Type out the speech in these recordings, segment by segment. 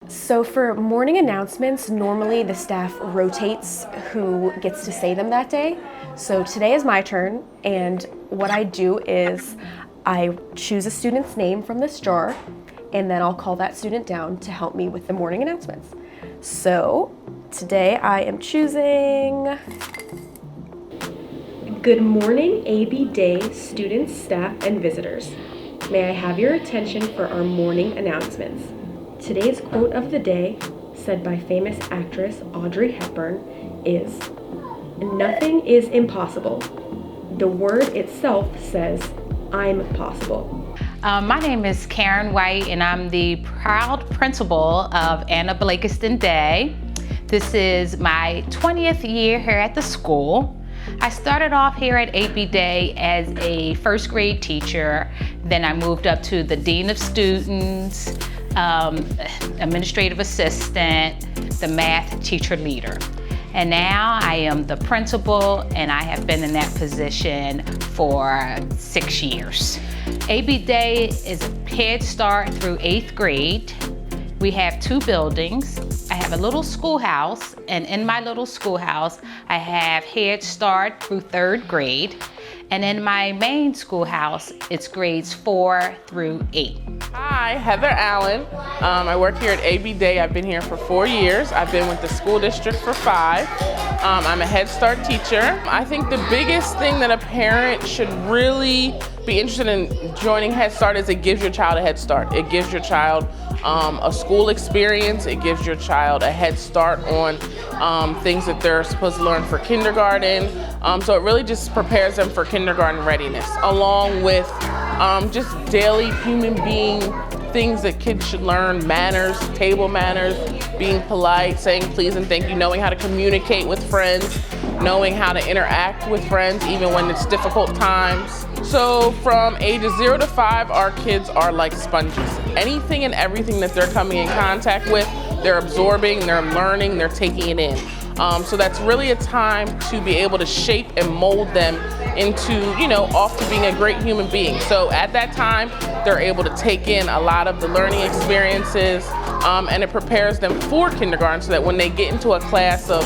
So for morning announcements, normally the staff rotates who gets to say them that day. So today is my turn, and what I do is I choose a student's name from this jar, and then I'll call that student down to help me with the morning announcements. So today I am choosing Good morning, AB Day students, staff, and visitors. May I have your attention for our morning announcements. Today's quote of the day, said by famous actress Audrey Hepburn, is, "Nothing is impossible. The word itself says, I'm possible." My name is Karen White, and I'm the proud principal of Blakiston Day. This is my 20th year here at the school. I started off here at AB Day as a first grade teacher. Then I moved up to the Dean of Students, administrative assistant, the math teacher leader. And now I am the principal, and I have been in that position for 6 years. AB Day is a Head Start through 8th grade. We have 2 buildings. I have a little schoolhouse, and in my little schoolhouse, I have Head Start through 3rd grade. And in my main schoolhouse, it's grades 4 through 8. Hi, Heather Allen. I work here at AB Day. I've been here for 4 years. I've been with the school district for 5. I'm a Head Start teacher. I think the biggest thing that a parent should really be interested in joining Head Start is it gives your child a head start. It gives your child a school experience. It gives your child a head start on things that they're supposed to learn for kindergarten. So it really just prepares them for kindergarten readiness, along with just daily human being things that kids should learn: manners, table manners, being polite, saying please and thank you, knowing how to communicate with friends, knowing how to interact with friends even when it's difficult times. So from ages 0 to 5, our kids are like sponges. Anything and everything that they're coming in contact with, they're absorbing, they're learning, they're taking it in. So that's really a time to be able to shape and mold them into, off to being a great human being. So at that time, they're able to take in a lot of the learning experiences, and it prepares them for kindergarten so that when they get into a class of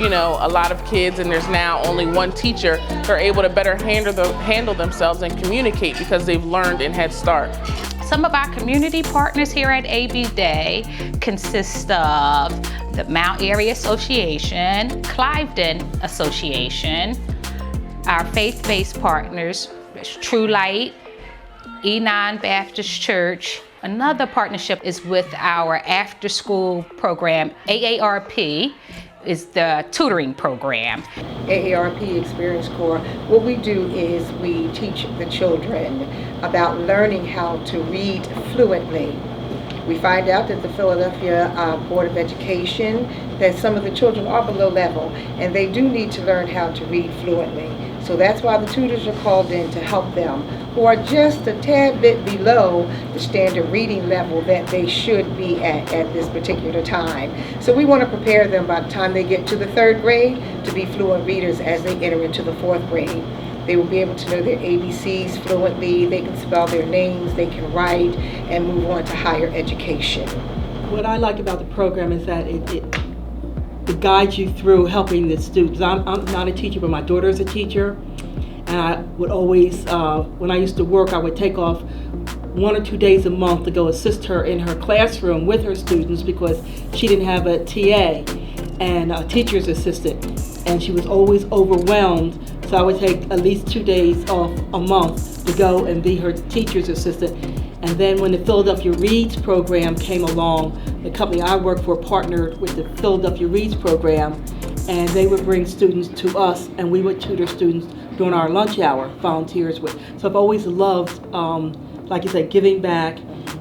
a lot of kids and there's now only one teacher, they're able to better handle themselves and communicate because they've learned in Head Start. Some of our community partners here at AB Day consist of the Mount Airy Association, Cliveden Association, our faith-based partners, True Light, Enon Baptist Church. Another partnership is with our after-school program, AARP, is the tutoring program. AARP Experience Corps, what we do is we teach the children about learning how to read fluently. We find out that the Philadelphia Board of Education, that some of the children are below level, and they do need to learn how to read fluently. So that's why the tutors are called in to help them, who are just a tad bit below the standard reading level that they should be at this particular time. So we want to prepare them by the time they get to the 3rd grade to be fluent readers as they enter into the 4th grade. They will be able to know their ABCs fluently, they can spell their names, they can write, and move on to higher education. What I like about the program is that it guides you through helping the students. I'm not a teacher, but my daughter is a teacher, and I would always, when I used to work, I would take off 1 or 2 days a month to go assist her in her classroom with her students because she didn't have a TA and a teacher's assistant, and she was always overwhelmed. So I would take at least 2 days off a month to go and be her teacher's assistant. And then when the Philadelphia Reads program came along, the company I work for partnered with the Philadelphia Reads program, and they would bring students to us, and we would tutor students during our lunch hour, volunteers with. So I've always loved, like you said, giving back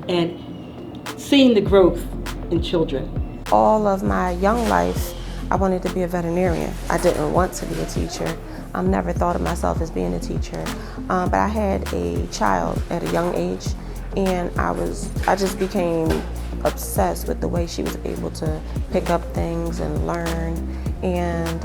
and seeing the growth in children. All of my young life, I wanted to be a veterinarian. I didn't want to be a teacher. I never thought of myself as being a teacher. But I had a child at a young age, and I just became obsessed with the way she was able to pick up things and learn. And,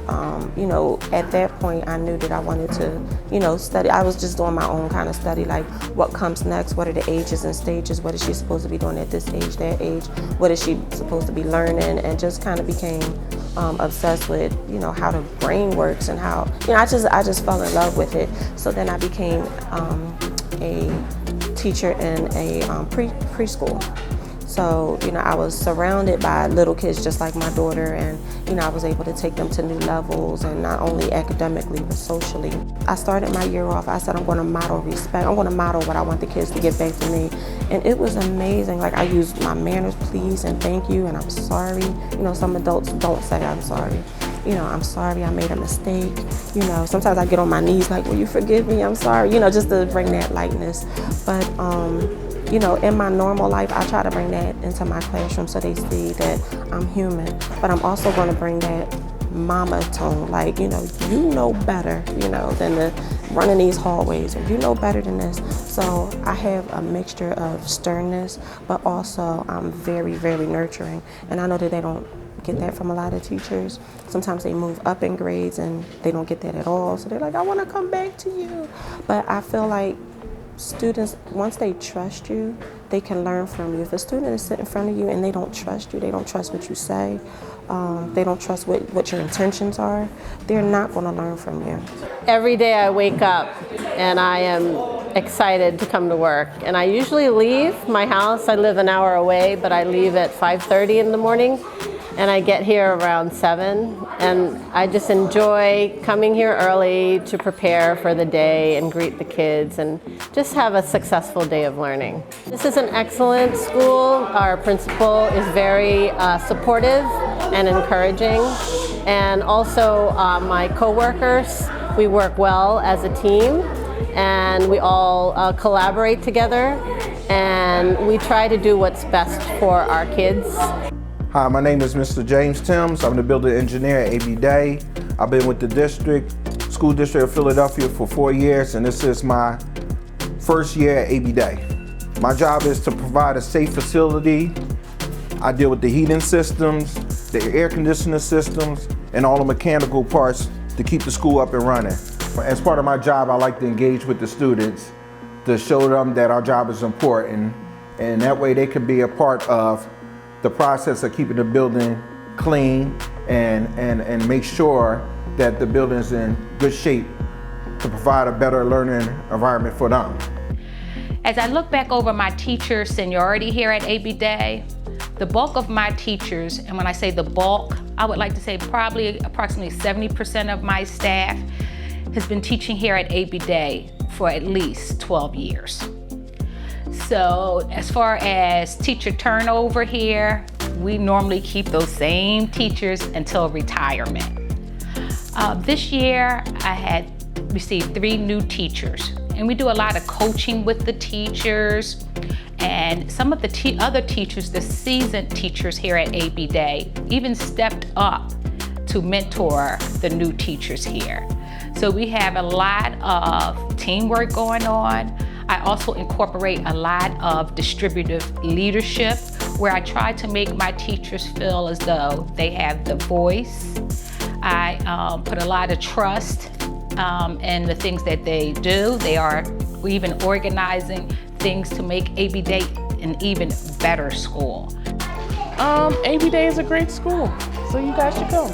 you know, at that point, I knew that I wanted to, you know, study. I was just doing my own kind of study, like what comes next, what are the ages and stages, what is she supposed to be doing at this age, that age, what is she supposed to be learning, and just kind of became obsessed with, you know, how the brain works and how, you know, I just fell in love with it. So then I became a teacher in a preschool. So, you know, I was surrounded by little kids just like my daughter, and, you know, I was able to take them to new levels, and not only academically, but socially. I started my year off, I said I'm going to model respect. I'm going to model what I want the kids to give back to me. And it was amazing. Like, I used my manners, please, and thank you, and I'm sorry. You know, some adults don't say I'm sorry. You know, I'm sorry, I made a mistake. You know, sometimes I get on my knees like, will you forgive me? I'm sorry. You know, just to bring that lightness. But, you know, in my normal life, I try to bring that into my classroom so they see that I'm human. But I'm also going to bring that mama tone, like, you know better, you know, than to run in these hallways, or you know better than this. So I have a mixture of sternness, but also I'm very, very nurturing. And I know that they don't get that from a lot of teachers. Sometimes they move up in grades and they don't get that at all. So they're like, I want to come back to you. But I feel like students, once they trust you, they can learn from you. If a student is sitting in front of you and they don't trust you, they don't trust what you say, they don't trust what your intentions are, they're not going to learn from you. Every day I wake up and I am excited to come to work. And I usually leave my house. I live an hour away, but I leave at 5:30 in the morning. And I get here around 7, and I just enjoy coming here early to prepare for the day and greet the kids and just have a successful day of learning. This is an excellent school. Our principal is very supportive and encouraging, and also my co-workers, we work well as a team, and we all collaborate together, and we try to do what's best for our kids. Hi, my name is Mr. James Timms. I'm the building engineer at AB Day. I've been with the school district of Philadelphia for 4 years, and this is my first year at AB Day. My job is to provide a safe facility. I deal with the heating systems, the air conditioning systems, and all the mechanical parts to keep the school up and running. As part of my job, I like to engage with the students to show them that our job is important, and that way they can be a part of the process of keeping the building clean and make sure that the building is in good shape to provide a better learning environment for them. As I look back over my teacher seniority here at AB Day, the bulk of my teachers, and when I say the bulk, I would like to say probably approximately 70% of my staff has been teaching here at AB Day for at least 12 years. So as far as teacher turnover here, we normally keep those same teachers until retirement. This year, I had received 3 new teachers, and we do a lot of coaching with the teachers, and some of the other teachers, the seasoned teachers here at AB Day, even stepped up to mentor the new teachers here. So we have a lot of teamwork going on. I also incorporate a lot of distributive leadership, where I try to make my teachers feel as though they have the voice. I put a lot of trust in the things that they do. They are even organizing things to make AB Day an even better school. AB Day is a great school, so you guys should go.